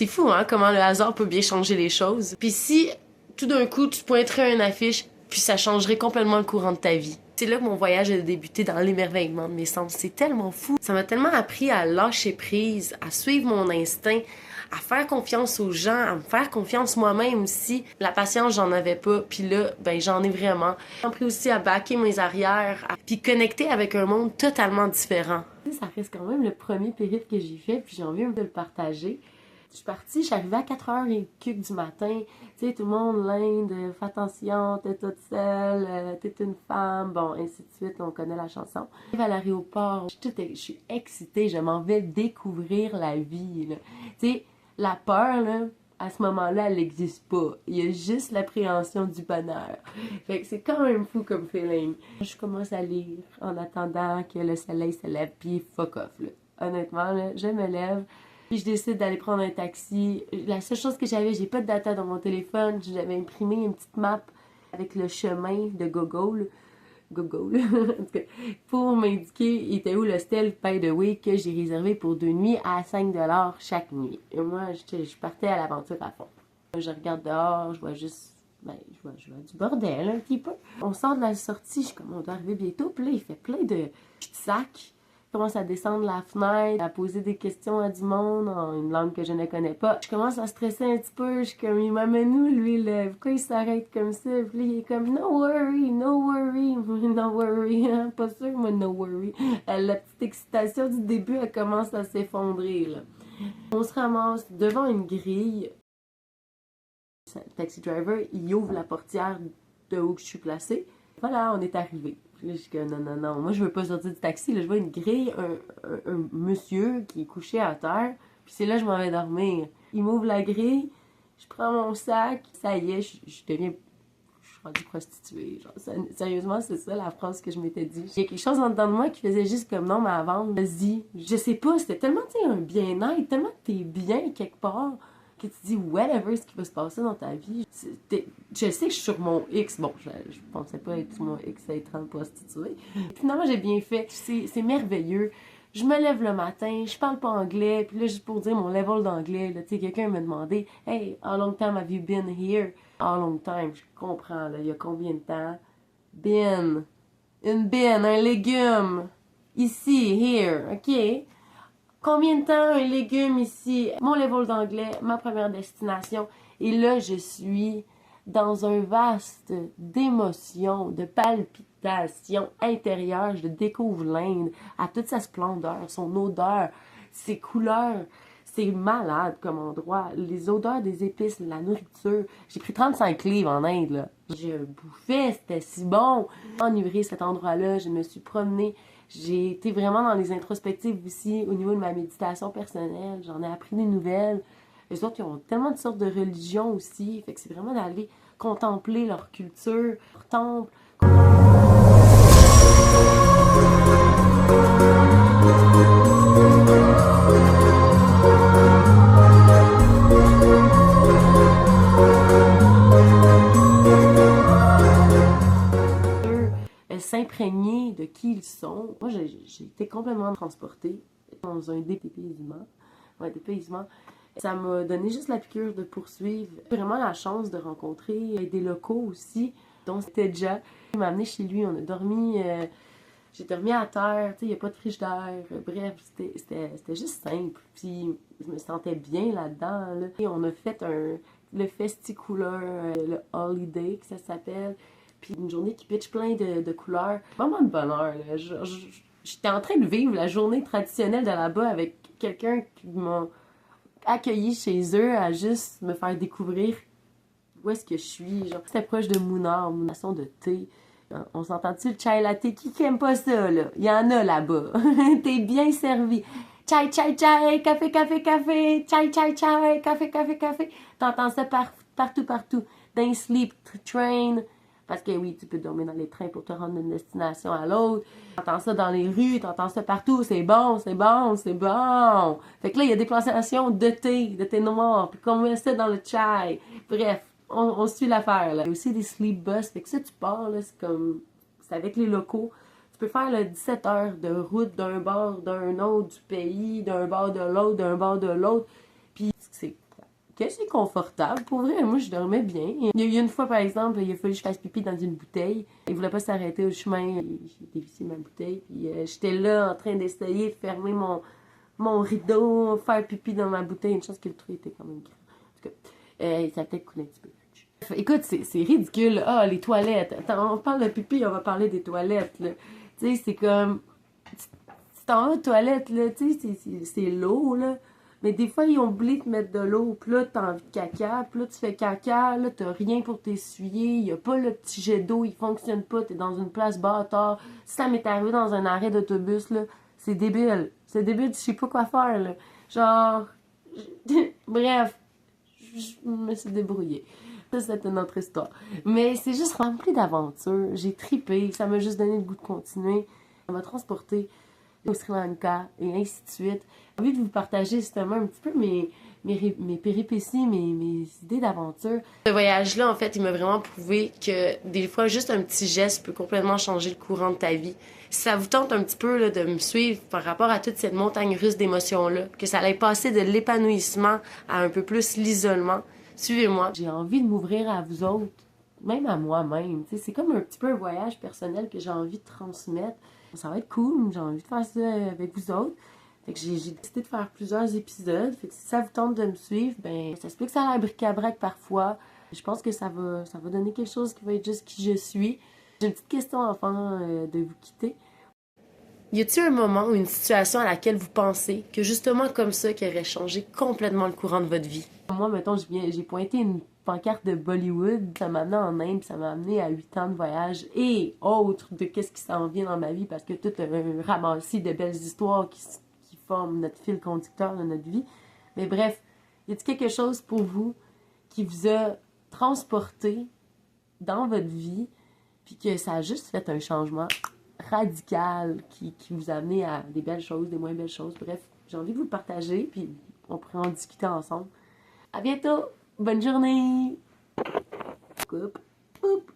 C'est fou, hein, comment le hasard peut bien changer les choses. Puis si, tout d'un coup, tu pointerais une affiche, puis ça changerait complètement le courant de ta vie. C'est là que mon voyage a débuté dans l'émerveillement de mes sens. C'est tellement fou. Ça m'a tellement appris à lâcher prise, à suivre mon instinct, à faire confiance aux gens, à me faire confiance moi-même aussi. La patience, j'en avais pas, puis là, ben j'en ai vraiment. J'ai appris aussi à baquer mes arrières, puis connecter avec un monde totalement différent. Ça reste quand même le premier périple que j'ai fait, puis j'ai envie de le partager. Je suis partie, je suis arrivée à 4h du matin. Tu sais, tout le monde, l'Inde, fais attention, t'es toute seule, t'es une femme, bon, ainsi de suite, on connaît la chanson. J'arrive à l'aéroport, je suis excitée, je m'en vais découvrir la vie, là. Tu sais, la peur, là, à ce moment-là, elle n'existe pas. Il y a juste l'appréhension du bonheur. Fait que c'est quand même fou comme feeling. Je commence à lire en attendant que le soleil se lève, puis fuck off, là. Honnêtement, là, je me lève. Puis je décide d'aller prendre un taxi. La seule chose que j'avais, j'ai pas de data dans mon téléphone. J'avais imprimé une petite map avec le chemin de Google. Google. En tout cas, pour m'indiquer il était où l'hostel by the way que j'ai réservé pour 2 nuits à 5$ chaque nuit. Et moi, je partais à l'aventure à fond. Je regarde dehors, je vois juste... je vois du bordel un petit peu. On sort de la sortie, je suis comme, on doit arriver bientôt. Puis là, il fait plein de sacs. Je commence à descendre la fenêtre, à poser des questions à du monde en une langue que je ne connais pas. Je commence à stresser un petit peu. Je suis comme, il m'amène où, lui, là? Pourquoi il s'arrête comme ça? Puis là, il est comme, no worry, no worry, no worry. Pas sûr, moi, no worry. La petite excitation du début, elle commence à s'effondrer, là. On se ramasse devant une grille. Le taxi driver, il ouvre la portière de où je suis placée. Voilà, on est arrivé. Là, je suis comme, non, moi je veux pas sortir du taxi, là, je vois une grille, un monsieur qui est couché à terre, puis c'est là que je m'en vais dormir. Il m'ouvre la grille, je prends mon sac, ça y est, je deviens, je suis rendue prostituée, genre, sérieusement, c'est ça la phrase que je m'étais dit. Il y a quelque chose en dedans de moi qui faisait juste comme, non, mais avant, vas-y. Je sais pas, c'était tellement, tu sais, un bien-être, tellement que t'es bien quelque part, que tu dis whatever ce qui va se passer dans ta vie. Je sais que je suis sur mon X. Bon, je pensais pas être sur mon X à être en prostituée. Finalement, j'ai bien fait. C'est merveilleux. Je me lève le matin, je parle pas anglais, puis là, juste pour dire mon level d'anglais, là, tu sais, quelqu'un m'a demandé « Hey, how long time have you been here? » How long time? Je comprends, là, il y a combien de temps? Been. Une been, un légume. Ici, here, OK? Combien de temps un légume ici? Mon level d'anglais, ma première destination. Et là, je suis dans un vaste d'émotions, de palpitations intérieures. Je découvre l'Inde à toute sa splendeur, son odeur, ses couleurs. C'est malade comme endroit. Les odeurs des épices, la nourriture. J'ai pris 35 livres en Inde, là. Je bouffais, c'était si bon. Enivré cet endroit-là, je me suis promenée. J'ai été vraiment dans les introspectives aussi au niveau de ma méditation personnelle. J'en ai appris des nouvelles. Les autres, ils ont tellement de sortes de religions aussi. Fait que c'est vraiment d'aller contempler leur culture, leur temple. S'imprégner de qui ils sont. Moi, j'ai été complètement transportée dans un dépaysement. Ouais, dépaysement. Ça m'a donné juste la piqûre de poursuivre. J'ai vraiment la chance de rencontrer des locaux aussi, dont c'était déjà. Il m'a amené chez lui, on a dormi... j'ai dormi à terre, tu sais, il n'y a pas de frigidaire. Bref, c'était juste simple. Puis, je me sentais bien là-dedans. Là. Et on a fait le festicouleur, le holiday, que ça s'appelle. Puis une journée qui pitch plein de couleurs. Vraiment de bonheur, là. J'étais en train de vivre la journée traditionnelle de là-bas avec quelqu'un qui m'a accueilli chez eux à juste me faire découvrir où est-ce que je suis. Genre, c'était proche de Munnar, une nation de thé. On s'entend-tu le chai latte? Qui aime pas ça, là? Il y en a là-bas. T'es bien servi. Chai, chai, chai, café, café, café, chai, chai, chai, café, café, café. T'entends ça partout. Dans les sleep train. Parce que oui, tu peux dormir dans les trains pour te rendre d'une destination à l'autre. T'entends ça dans les rues, t'entends ça partout. C'est bon, c'est bon, c'est bon. Fait que là, il y a des plantations de thé noir. Puis qu'on met ça dans le chai. Bref, on suit l'affaire, là. Il y a aussi des sleep bus. Fait que ça, tu pars, là, c'est avec les locaux. Tu peux faire le 17 heures de route d'un bord d'un autre du pays, d'un bord de l'autre, d'un bord de l'autre. Puis c'est que c'est confortable. Pour vrai, moi, je dormais bien. Il y a eu une fois, par exemple, il a fallu que je fasse pipi dans une bouteille. Il voulait pas s'arrêter au chemin. J'ai dévissé ma bouteille. Puis j'étais là en train d'essayer de fermer mon rideau, faire pipi dans ma bouteille. Une chance que le trou était quand même grand. En tout cas, ça a peut-être coulé un petit peu. Écoute, c'est ridicule. Ah, les toilettes. Attends, on parle de pipi, on va parler des toilettes, là. Tu sais, c'est comme... Tu t'en vas aux toilettes, là, tu sais, c'est l'eau, là. Mais des fois, ils ont oublié de mettre de l'eau, puis là, t'as envie de caca, puis là, tu fais caca, là, t'as rien pour t'essuyer, y a pas le petit jet d'eau, il fonctionne pas, t'es dans une place bâtard. Si ça m'est arrivé dans un arrêt d'autobus, là, c'est débile. C'est débile, je sais pas quoi faire, là. Genre... Bref, je me suis débrouillée. Ça, c'est une autre histoire. Mais c'est juste rempli d'aventures. J'ai tripé, ça m'a juste donné le goût de continuer. Ça m'a transporté au Sri Lanka et ainsi de suite. J'ai envie de vous partager justement un petit peu mes péripéties, mes idées d'aventure. Ce voyage-là, en fait, il m'a vraiment prouvé que des fois, juste un petit geste peut complètement changer le courant de ta vie. Si ça vous tente un petit peu là, de me suivre par rapport à toute cette montagne russe d'émotions-là, que ça allait passer de l'épanouissement à un peu plus l'isolement, suivez-moi. J'ai envie de m'ouvrir à vous autres, même à moi-même. C'est comme un petit peu un voyage personnel que j'ai envie de transmettre. Ça va être cool, j'ai envie de faire ça avec vous autres. Fait que j'ai décidé de faire plusieurs épisodes. Fait que si ça vous tente de me suivre, ben ça se peut que ça a l'air bric-à-brac parfois. Je pense que ça va donner quelque chose qui va être juste qui je suis. J'ai une petite question avant de vous quitter. Y a-t-il un moment ou une situation à laquelle vous pensez que justement comme ça qui aurait changé complètement le courant de votre vie? Moi, mettons, j'ai pointé une pancarte de Bollywood, ça m'a amené en Inde, ça m'a amené à 8 ans de voyage et autres de qu'est-ce qui s'en vient dans ma vie parce que tout un ramassis de belles histoires qui forment notre fil conducteur de notre vie. Mais bref, y a-t-il quelque chose pour vous qui vous a transporté dans votre vie puis que ça a juste fait un changement radical qui vous a amené à des belles choses, des moins belles choses. Bref, j'ai envie de vous le partager, puis on pourrait en discuter ensemble. À bientôt! Bonne journée! Coupe! Coupe!